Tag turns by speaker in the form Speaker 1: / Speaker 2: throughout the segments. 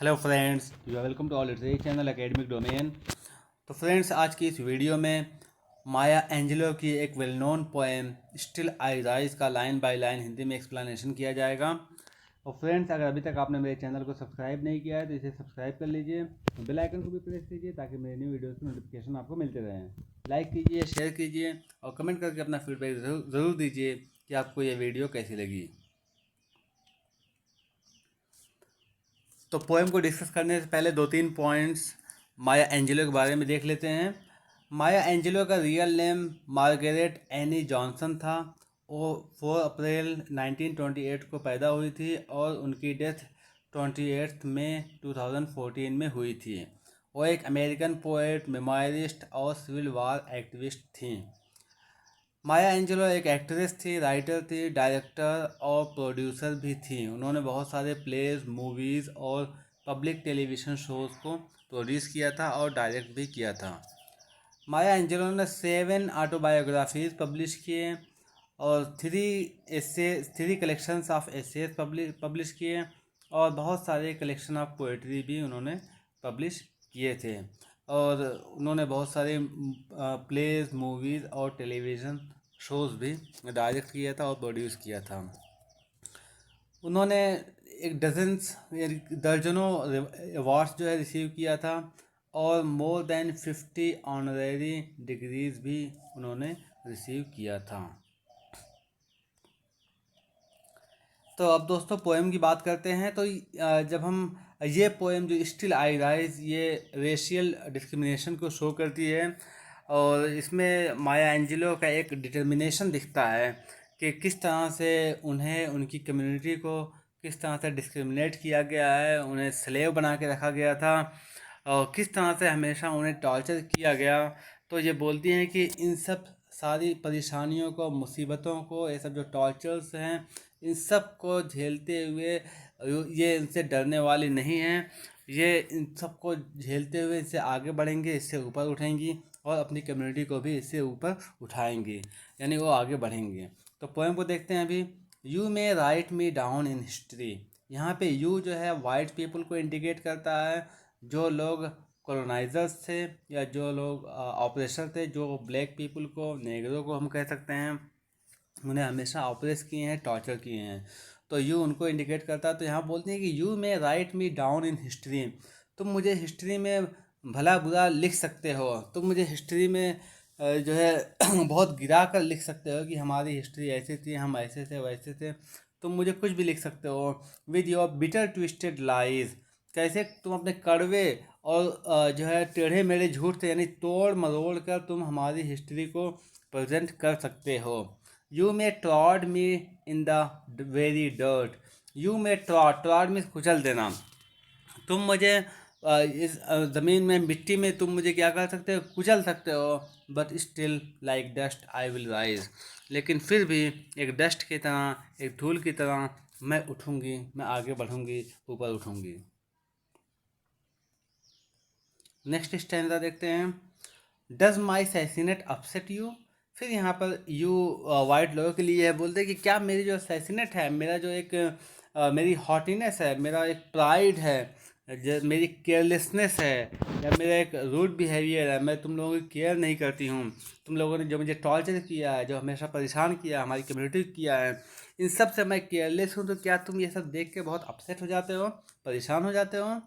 Speaker 1: Hello friends, you are welcome to all its channel academic domain. तो friends, आज की इस वीडियो में माया एंजेलो की एक well known poem still I rise का लाइन बाय लाइन हिंदी में एक्सप्लेनेशन किया जाएगा। और फ्रेंड्स, अगर अभी तक आपने मेरे चैनल को सब्सक्राइब नहीं किया है तो इसे सब्सक्राइब कर लीजिए, बेल आइकन को भी प्रेस कीजिए ताकि मेरे न्यू वीडियोस की नोटिफिकेशन आपको मिलते रहें। लाइक कीजिए, शेयर कीजिए और कमेंट करके अपना फीडबैक ज़रूर दीजिए कि आपको ये वीडियो कैसी लगी। तो पोएम को डिस्कस करने से पहले दो तीन पॉइंट्स माया एंजेलो के बारे में देख लेते हैं। माया एंजेलो का real name Margaret any Johnson था। वो 4 अप्रैल 1928 को पैदा हुई थी और उनकी डेथ 28 मई 2014 में हुई थी। वो एक अमेरिकन पोएट, मेमोरिस्ट और सिविल वार एक्टिविस्ट थी। माया एंजेलो एक एक्ट्रेस थी, राइटर थी, डायरेक्टर और प्रोड्यूसर भी थी। उन्होंने बहुत सारे प्लेज, मूवीज़ और पब्लिक टेलीविज़न शोज़ को प्रोड्यूस किया था और डायरेक्ट भी किया था। माया एंजेलो ने 7 ऑटोबायोग्राफीज़ पब्लिश किए और 3 कलेक्शंस ऑफ एसेज पब्लिश किए और बहुत सारे कलेक्शन ऑफ पोएट्री भी उन्होंने पब्लिश किए थे। और उन्होंने बहुत सारे प्लेज, मूवीज़ और टेलीविज़न शोज़ भी डायरेक्ट किया था और प्रोड्यूस किया था। उन्होंने एक दर्जनों अवार्ड्स जो है रिसीव किया था और मोर देन 50 ऑनरेरी डिग्रीज भी उन्होंने रिसीव किया था। तो अब दोस्तों पोएम की बात करते हैं। तो जब हम ये पोएम जो स्टिल आई राइज, ये रेशियल डिस्क्रिमिनेशन को शो करती है और इसमें माया एंजेलो का एक डिटर्मिनेशन दिखता है कि किस तरह से उन्हें, उनकी कम्युनिटी को किस तरह से डिस्क्रिमिनेट किया गया है, उन्हें स्लेव बना के रखा गया था और किस तरह से हमेशा उन्हें टॉर्चर किया गया। तो ये बोलती हैं कि इन सब सारी परेशानियों को, मुसीबतों को, ये सब जो टॉर्चर्स हैं, इन सब को झेलते हुए ये इनसे डरने वाली नहीं हैं। ये इन सब को झेलते हुए इससे आगे बढ़ेंगे, इससे ऊपर उठेंगी और अपनी कम्युनिटी को भी इससे ऊपर उठाएंगी, यानी वो आगे बढ़ेंगे। तो पोएम को देखते हैं अभी। You may right me down in history. यहाँ पे यू जो है वाइट पीपल को इंडिकेट करता है, जो लोग कॉलोनाइजर्स थे या जो लोग ऑपरेशर थे, जो ब्लैक पीपल को, नेगरों को हम कह सकते हैं, उन्हें हमेशा ऑपरेस किए हैं, टॉर्चर किए हैं। तो यू उनको इंडिकेट करता है। तो यहाँ बोलते हैं कि you may right me down in history. तुम मुझे हिस्ट्री में भला बुरा लिख सकते हो, तुम मुझे हिस्ट्री में जो है बहुत गिरा कर लिख सकते हो कि हमारी हिस्ट्री ऐसी थी, हम ऐसे थे, वैसे थे। तुम मुझे कुछ भी लिख सकते हो with your bitter twisted lies. कैसे तुम अपने कड़वे और जो है टेढ़े मेढ़े झूठ थे, यानी तोड़ मरोड़ कर तुम हमारी हिस्ट्री को प्रेजेंट कर सकते हो। You may ट्रॉड me in the very dirt. You may ट्रॉड में कुचल देना। तुम मुझे इस ज़मीन में, मिट्टी में तुम मुझे क्या कर सकते हो, कुचल सकते हो। But still like dust I will rise. लेकिन फिर भी एक डस्ट की तरह, एक धूल की तरह मैं उठूँगी, मैं आगे बढ़ूँगी, ऊपर उठूँगी। नेक्स्ट स्टैंडा देखते हैं। Does my sassiness upset you. फिर यहाँ पर यू वाइट लोगों के लिए बोलते हैं कि क्या मेरी जो सैसिनेट है, मेरा जो एक मेरी हॉटीनेस है, मेरा एक प्राइड है, जो मेरी केयरलेसनेस है या मेरा एक रूड बिहेवियर है, मैं तुम लोगों की केयर नहीं करती हूँ, तुम लोगों ने जो मुझे टॉर्चर किया है, जो हमेशा परेशान किया, हमारी कम्युनिटी किया है, इन सब से मैं केयरलेस हूँ। तो क्या तुम ये सब देख के बहुत अपसेट हो जाते हो, परेशान हो जाते हो?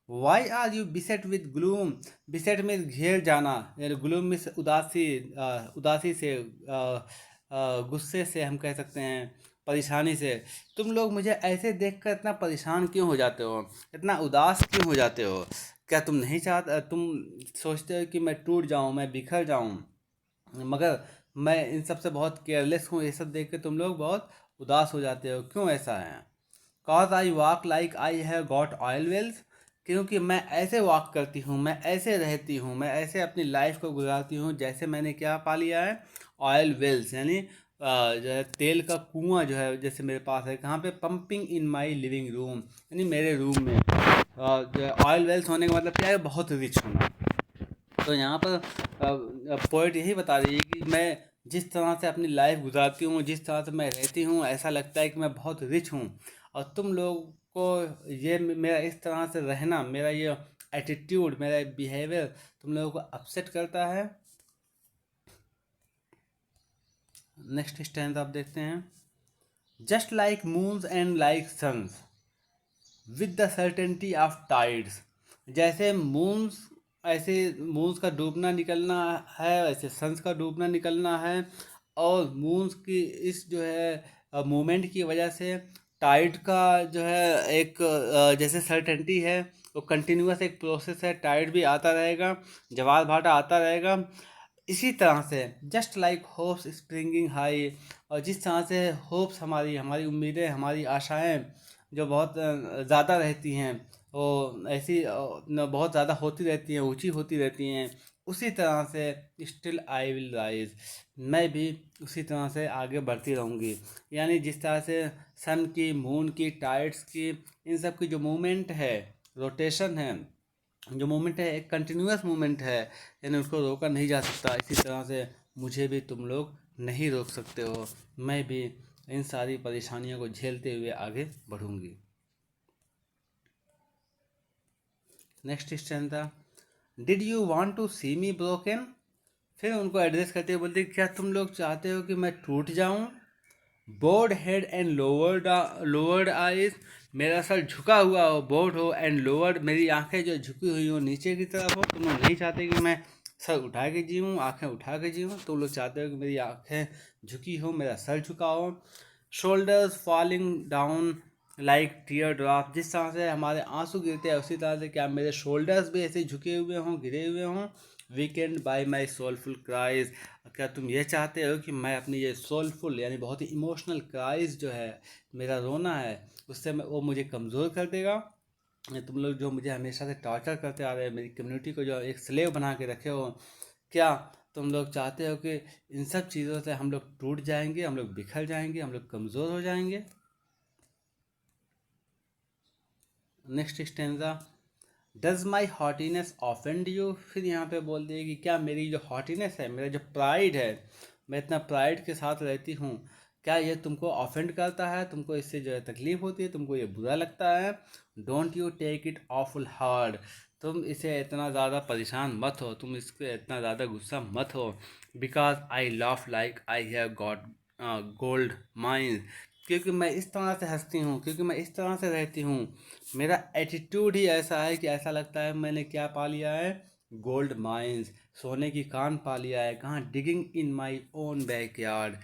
Speaker 1: Why are you beset with gloom. Beset में घेर जाना, यानी ग्लूम में उदासी, उदासी से, गुस्से से हम कह सकते हैं, परेशानी से। तुम लोग मुझे ऐसे देखकर इतना परेशान क्यों हो जाते हो, इतना उदास क्यों हो जाते हो? क्या तुम नहीं चाहते, तुम सोचते हो कि मैं टूट जाऊं, मैं बिखर जाऊं, मगर मैं इन सब से बहुत केयरलेस हूँ। ये सब देख के तुम लोग बहुत उदास हो जाते हो, क्यों ऐसा है? Cause I walk like I have got oil wells. क्योंकि मैं ऐसे वॉक करती हूँ, मैं ऐसे रहती हूँ, मैं ऐसे अपनी लाइफ को गुजारती हूँ जैसे मैंने क्या पा लिया है, ऑयल वेल्स, यानी जो है तेल का कुआं जो है जैसे मेरे पास है। कहाँ पे? Pumping in my living room, यानी मेरे रूम में। जो है ऑयल वेल्स होने का मतलब क्या है? बहुत रिच होना। तो यहाँ पर पोइट यही बता रही है कि मैं जिस तरह से अपनी लाइफ गुजारती हूँ, जिस तरह से मैं रहती हूँ, ऐसा लगता है कि मैं बहुत रिच हूँ और तुम लोग को ये मेरा इस तरह से रहना, मेरा ये एटीट्यूड, मेरा बिहेवियर तुम लोगों को अपसेट करता है? नेक्स्ट स्टैंड आप देखते हैं। Just like moons and like suns with the certainty of tides. जैसे मून्स, ऐसे मून्स का डूबना निकलना है, ऐसे सन्स का डूबना निकलना है, और मून्स की इस जो है मूवमेंट की वजह से टाइड का जो है एक जैसे सर्टेनिटी है, वो कंटिन्यूस एक प्रोसेस है, टाइड भी आता रहेगा, ज्वार भाटा आता रहेगा। इसी तरह से just like hopes springing high, और जिस तरह से होप्स, हमारी हमारी उम्मीदें, हमारी आशाएं जो बहुत ज़्यादा रहती हैं, वो ऐसी बहुत ज़्यादा होती रहती हैं, ऊंची होती रहती हैं, उसी तरह से स्टिल आई विल राइज, मैं भी उसी तरह से आगे बढ़ती रहूँगी। यानी जिस तरह से सन की, मून की, टाइड्स की, इन सब की जो मूवमेंट है, रोटेशन है, जो मूवमेंट है, एक कंटिन्यूस मूवमेंट है, यानी उसको रोका नहीं जा सकता। इसी तरह से मुझे भी तुम लोग नहीं रोक सकते हो, मैं भी इन सारी परेशानियों को झेलते हुए आगे बढ़ूंगी। Next stanza. Did you want to see me broken. फिर उनको एड्रेस करते हुए बोलते, क्या तुम लोग चाहते हो कि मैं टूट जाऊं? Board head and lowered eyes, मेरा सर झुका हुआ हो, बोर्ड हो, एंड लोअर्ड, मेरी आंखें जो झुकी हुई हो नीचे की तरफ हो। तुम लोग नहीं चाहते कि मैं सर उठा के जीऊँ, आंखें उठा के जीऊँ, तुम लोग चाहते हो कि मेरी आंखें झुकी हो, मेरा सर झुका हो। Shoulders falling down like tier drop, जिस तरह से हमारे आंसू गिरते हैं, उसी तरह से क्या मेरे शोल्डर्स भी ऐसे झुके हुए हों, गिरे हुए हों। वीकेंड बाय माई सोलफुल क्राइज, क्या तुम ये चाहते हो कि मैं अपनी ये सोलफुल यानी बहुत ही इमोशनल क्राइज जो है, मेरा रोना है, उससे वो मुझे कमज़ोर कर देगा? तुम लोग जो मुझे हमेशा से टॉर्चर करते आ रहे हैं, मेरी कम्युनिटी को जो एक स्लेव बना के रखे हो, क्या तुम लोग चाहते हो कि इन सब चीज़ों से हम लोग टूट जाएंगे, हम लोग बिखर जाएंगे, हम लोग कमज़ोर हो जाएंगे? Next stanza. Does my haughtiness offend you. फिर यहाँ पे बोल दिए कि क्या मेरी जो हॉटीनेस है, मेरा जो प्राइड है, मैं इतना प्राइड के साथ रहती हूँ, क्या ये तुमको ऑफेंड करता है, तुमको इससे जो है तकलीफ़ होती है, तुमको ये बुरा लगता है? Don't you take it awful hard, तुम इसे इतना ज़्यादा परेशान मत हो, तुम इसके इतना ज़्यादा गुस्सा मत हो। Because I laugh like I have got gold mines, क्योंकि मैं इस तरह से हंसती हूँ, क्योंकि मैं इस तरह से रहती हूँ, मेरा एटीट्यूड ही ऐसा है कि ऐसा लगता है मैंने क्या पा लिया है, गोल्ड माइंस, सोने की कान पा लिया है। कहाँ? Digging in my own backyard,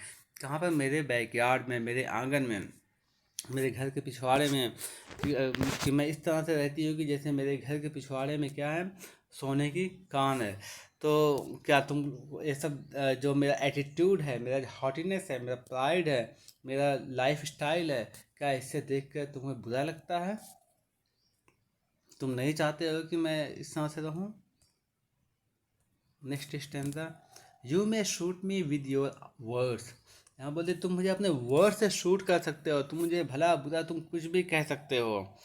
Speaker 1: कहाँ पर? मेरे बैकयार्ड में, मेरे आंगन में, मेरे घर के पिछवाड़े में। कि मैं इस तरह से रहती हूँ कि जैसे मेरे घर के पिछवाड़े में क्या है, सोने की कान है। तो क्या तुम ये सब जो मेरा एटीट्यूड है, मेरा हॉटीनेस है, मेरा प्राइड है, मेरा लाइफ स्टाइल है, क्या इससे देख कर तुम्हें बुरा लगता है? तुम नहीं चाहते हो कि मैं इस तरह से रहूं? Next stanza. You may shoot me with your words, यहाँ बोलते तुम मुझे अपने वर्ड से शूट कर सकते हो, तुम मुझे भला बुरा तुम कुछ भी कह सकते हो।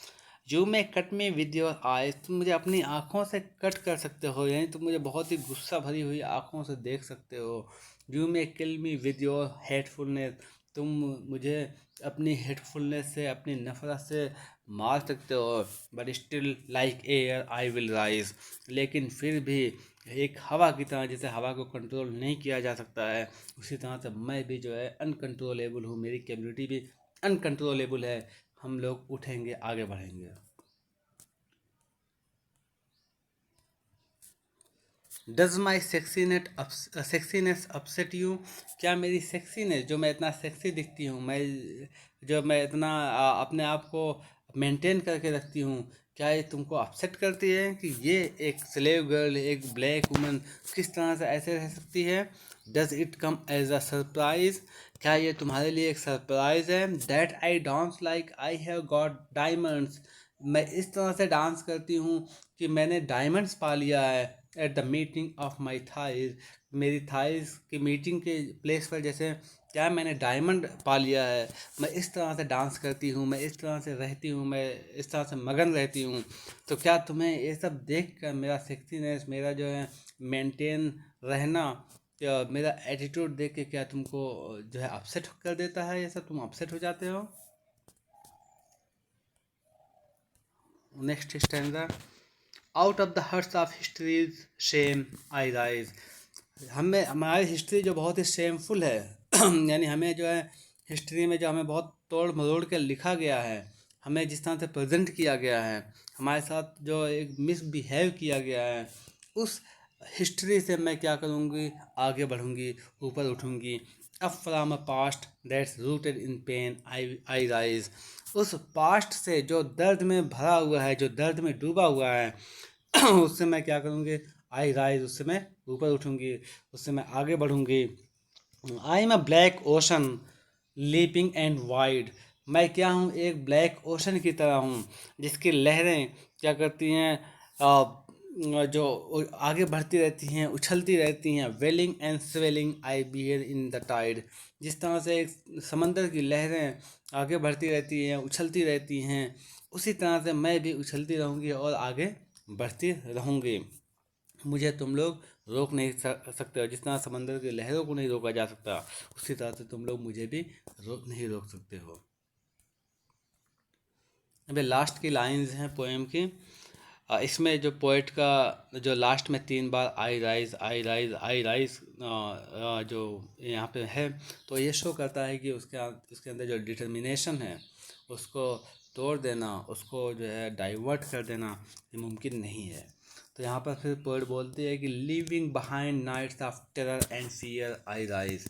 Speaker 1: You may cut me with your eyes, तुम मुझे अपनी आँखों से कट कर सकते हो, यानी तुम मुझे बहुत ही गुस्सा भरी हुई आँखों से देख सकते हो। You may kill me with your hatefulness, तुम मुझे अपनी हेटफुलनेस से, अपनी नफरत से मार सकते हो। But still like air I will rise, लेकिन फिर भी एक हवा की तरह, जैसे हवा को कंट्रोल नहीं किया जा सकता है, उसी तरह से मैं भी जो है अनकंट्रोलेबल हूँ, मेरी कम्युनिटी भी अनकंट्रोलेबल है। हम लोग उठेंगे, आगे बढ़ेंगे। Does my sexiness upset you, क्या मेरी सेक्सीनेस, जो मैं इतना सेक्सी दिखती हूँ, मैं जो मैं इतना अपने आप को मेंटेन करके रखती हूँ, क्या ये तुमको अपसेट करती है कि ये एक स्लेव गर्ल, एक ब्लैक वुमन किस तरह से ऐसे रह सकती है? Does it come as a surprise, क्या ये तुम्हारे लिए एक सरप्राइज है? That I dance like I have got diamonds, मैं इस तरह से डांस करती हूँ कि मैंने डायमंड्स पा लिया है। At the meeting of my thighs, मेरी थाइज की मीटिंग के प्लेस पर जैसे क्या मैंने डायमंड पा लिया है। मैं इस तरह से डांस करती हूँ, मैं इस तरह से रहती हूँ, मैं इस तरह से मगन रहती हूँ। तो क्या तुम्हें ये सब देख कर मेरा सेक्सीनेस, मेरा जो है मेंटेन रहना, या मेरा एटीट्यूड देख के क्या तुमको जो है अपसेट कर देता है? ये सब तुम अपसेट हो जाते हो? Next stanza, out of the huts of history's shame I rise. हमें हमारी हिस्ट्री जो बहुत ही शेमफुल है यानी हमें जो है हिस्ट्री में जो हमें बहुत तोड़ मरोड़ के लिखा गया है, हमें जिस तरह से प्रेजेंट किया गया है, हमारे साथ जो एक मिसबिहेव किया गया है, उस हिस्ट्री से मैं क्या करूँगी, आगे बढ़ूँगी, ऊपर उठूँगी। अब from a past that's rooted in pen I rise. उस पास्ट से जो दर्द में भरा हुआ है, जो दर्द में डूबा हुआ है उससे मैं क्या करूँगी, आई राइज, उससे मैं ऊपर उठूँगी, उससे मैं आगे बढ़ूँगी। I am a black ocean leaping and wide. मैं क्या हूँ, एक ब्लैक ओशन की तरह हूँ जिसकी लहरें क्या करती हैं, जो आगे बढ़ती रहती हैं, उछलती रहती हैं। Welling and swelling I bear in the tide. जिस तरह से एक समंदर की लहरें आगे बढ़ती रहती हैं, उछलती रहती हैं, उसी तरह से मैं भी उछलती रहूँगी और आगे बढ़ती रहूँगी। मुझे तुम लोग रोक नहीं सकते हो। जिस तरह समंदर की लहरों को नहीं रोका जा सकता, उसी तरह से तुम लोग मुझे भी नहीं रोक सकते हो। अभी लास्ट की लाइंस हैं पोएम की। इसमें जो पोएट का जो लास्ट में 3 बार I rise I rise I rise जो यहाँ पे है, तो ये शो करता है कि उसके अंदर जो डिटर्मिनेशन है उसको तोड़ देना, उसको जो है डाइवर्ट कर देना ये मुमकिन नहीं है। तो यहाँ पर फिर पोएट बोलती है कि leaving behind nights of terror and fear I rise.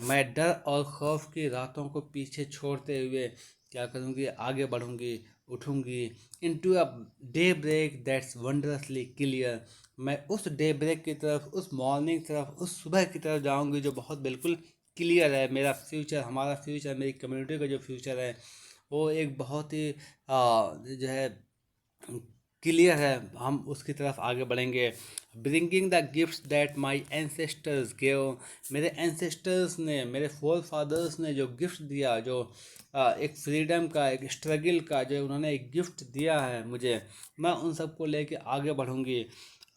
Speaker 1: मैं डर और खौफ की रातों को पीछे छोड़ते हुए क्या करूँगी, आगे बढ़ूँगी, उठूँगी। Into a daybreak that's wondrously clear. मैं उस डे ब्रेक की तरफ, उस मॉर्निंग की तरफ, उस सुबह की तरफ जाऊँगी जो बहुत बिल्कुल क्लियर है। मेरा फ्यूचर, हमारा फ्यूचर, मेरी कम्युनिटी का जो फ्यूचर है वो एक बहुत ही जो है क्लियर है। हम उसकी तरफ आगे बढ़ेंगे। Bringing the gifts that my ancestors gave. मेरे एंसेस्टर्स ने, मेरे फोर फादर्स ने जो गिफ्ट दिया, जो एक फ्रीडम का, एक स्ट्रगल का जो उन्होंने एक गिफ्ट दिया है मुझे, मैं उन सबको लेके आगे बढ़ूँगी।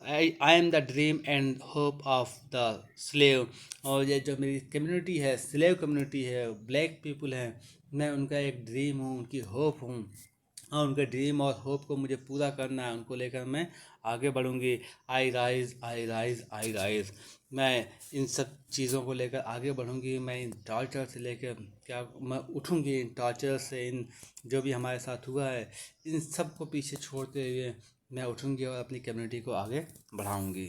Speaker 1: I am the dream and hope of the slave. और ये जो मेरी कम्युनिटी है, स्लेव कम्युनिटी है, ब्लैक पीपल हैं, मैं उनका एक ड्रीम हूँ, उनकी होप हूँ। और उनके ड्रीम और होप को मुझे पूरा करना है, उनको लेकर मैं आगे बढ़ूँगी। I rise I rise I rise. मैं इन सब चीज़ों को लेकर आगे बढ़ूँगी। मैं इन टॉर्चर से लेकर क्या, मैं उठूँगी इन टॉर्चर से, इन जो भी हमारे साथ हुआ है इन सब को पीछे छोड़ते हुए मैं उठूँगी और अपनी कम्युनिटी को आगे बढ़ाऊँगी।